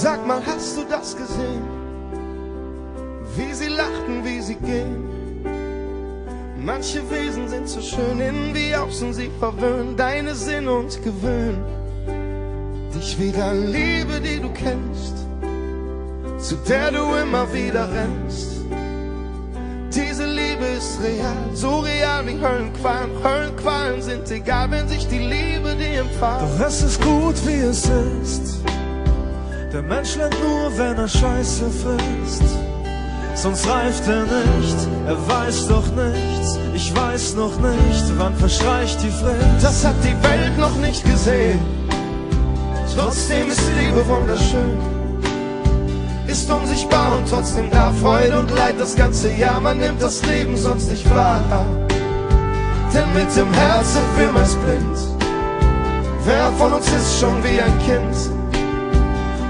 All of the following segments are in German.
Sag mal, hast du das gesehen? Wie sie lachten, wie sie gehen. Manche Wesen sind so schön, innen wie außen, sie verwöhnen deine Sinn und Gewöhn. Dich wieder Liebe, die du kennst, zu der du immer wieder rennst. Diese Liebe ist real, so real wie Höllenqualen. Höllenqualen sind egal, wenn sich die Liebe dir empfahl. Doch es ist gut, wie es ist. Der Mensch lernt nur, wenn er Scheiße frisst. Sonst reift er nicht, er weiß doch nichts. Ich weiß noch nicht, wann verstreicht die Frist. Das hat die Welt noch nicht gesehen. Trotzdem ist Liebe wunderschön. Ist unsichtbar und trotzdem da. Freude und Leid das ganze Jahr. Man nimmt das Leben sonst nicht wahr. Denn mit dem Herz sind wir meist blind. Wer von uns ist schon wie ein Kind?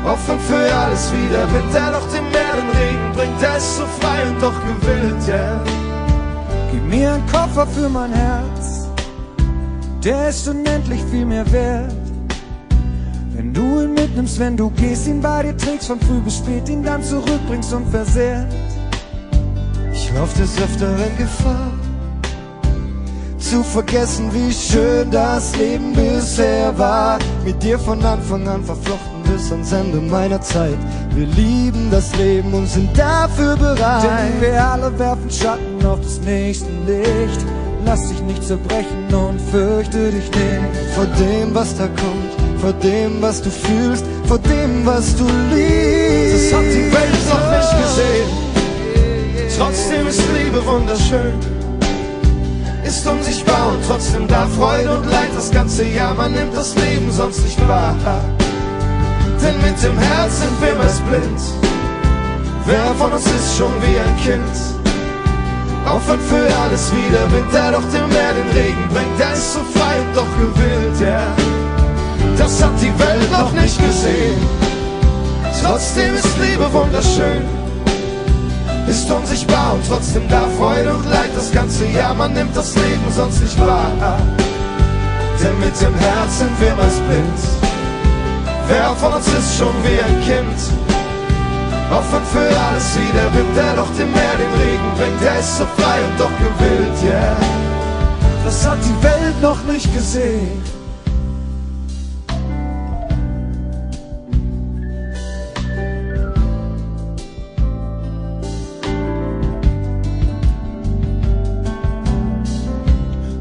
Offen für alles wieder, Wind, der doch dem Meer den Regen bringt. Der ist so frei und doch gewillt, yeah. Gib mir einen Koffer für mein Herz, der ist unendlich viel mehr wert. Wenn du ihn mitnimmst, wenn du gehst, ihn bei dir trägst, von früh bis spät, ihn dann zurückbringst unversehrt. Ich lauf des Öfteren Gefahr, zu vergessen, wie schön das Leben bisher war. Mit dir von Anfang an verflochten bis ans Ende meiner Zeit. Wir lieben das Leben und sind dafür bereit. Denn wir alle werfen Schatten auf das nächste Licht. Lass dich nicht zerbrechen und fürchte dich nicht vor dem, was da kommt, vor dem, was du fühlst, vor dem, was du liebst. Das hat die Welt noch nicht gesehen. Trotzdem ist Liebe wunderschön. Ist unsichtbar und trotzdem da. Freude und Leid das ganze Jahr. Man nimmt das Leben sonst nicht wahr. Denn mit dem Herz sind wir meist blind. Wer von uns ist schon wie ein Kind? Offen für alles wieder, Wind, der doch dem Meer den Regen bringt. Der ist so frei und doch gewillt, yeah. Das hat die Welt noch nicht gesehen. Trotzdem ist Liebe wunderschön. Ist unsichtbar und trotzdem da. Freude und Leid das ganze Jahr. Man nimmt das Leben sonst nicht wahr. Denn mit dem Herz sind wir meist blind. Wer von uns ist schon wie ein Kind? Offen für alles wieder, Wind, der doch dem Meer den Regen bringt. Der ist so frei und doch gewillt, yeah. Das hat die Welt noch nicht gesehen.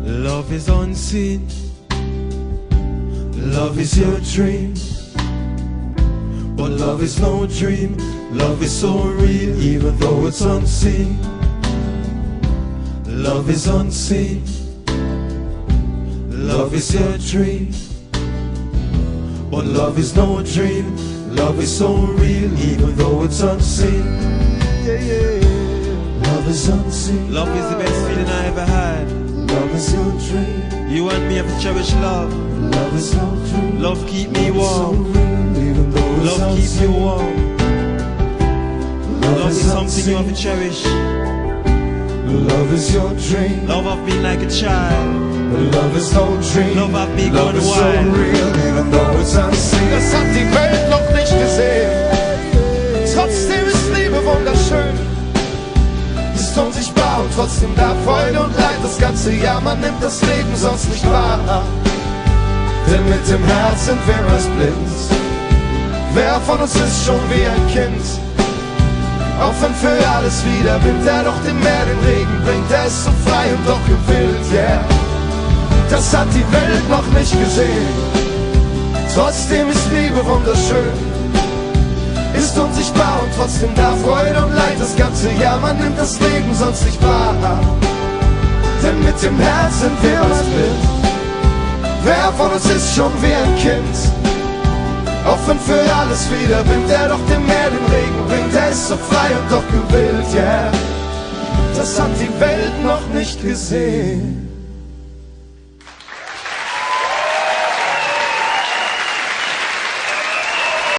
Love is unseen. Love is your dream. But love is no dream. Love is so real, even though it's unseen. Love is unseen. Love is your dream. But love is no dream. Love is so real, even though it's unseen. Yeah, yeah. Love is unseen. Love is the best feeling I ever had. Love is your dream. You and me have to cherish love. Love is no dream. Love keep me warm. So real, even though it's Love keep you warm. Love is something you have to cherish. Love is your dream. Love have been like a child. Love is no dream. Love have me Love gone is so wild. real, even though it's unseen. Das hat die Welt noch nicht gesehen. Trotzdem ist Liebe wunderschön. Ist unsichtbar und trotzdem da. Freude und Leid das ganze Jahr. Man nimmt das Leben sonst nicht wahr. Denn mit dem Herz sind wir meist blind. Wer von uns ist schon wie ein Kind? Offen für alles wieder, Wind, der doch dem Meer den Regen bringt. Der ist so frei und doch gewillt, yeah. Das hat die Welt noch nicht gesehen. Trotzdem ist Liebe wunderschön. Ist unsichtbar und trotzdem da. Freude und Leid das ganze Jahr. Man nimmt das Leben sonst nicht wahr. Denn mit dem Herz sind wir meist blind. Wer von uns ist schon wie ein Kind? Offen für alles wieder, Wind, der doch dem Meer den Regen bringt. Der ist so frei und doch gewillt, yeah. Das hat die Welt noch nicht gesehen.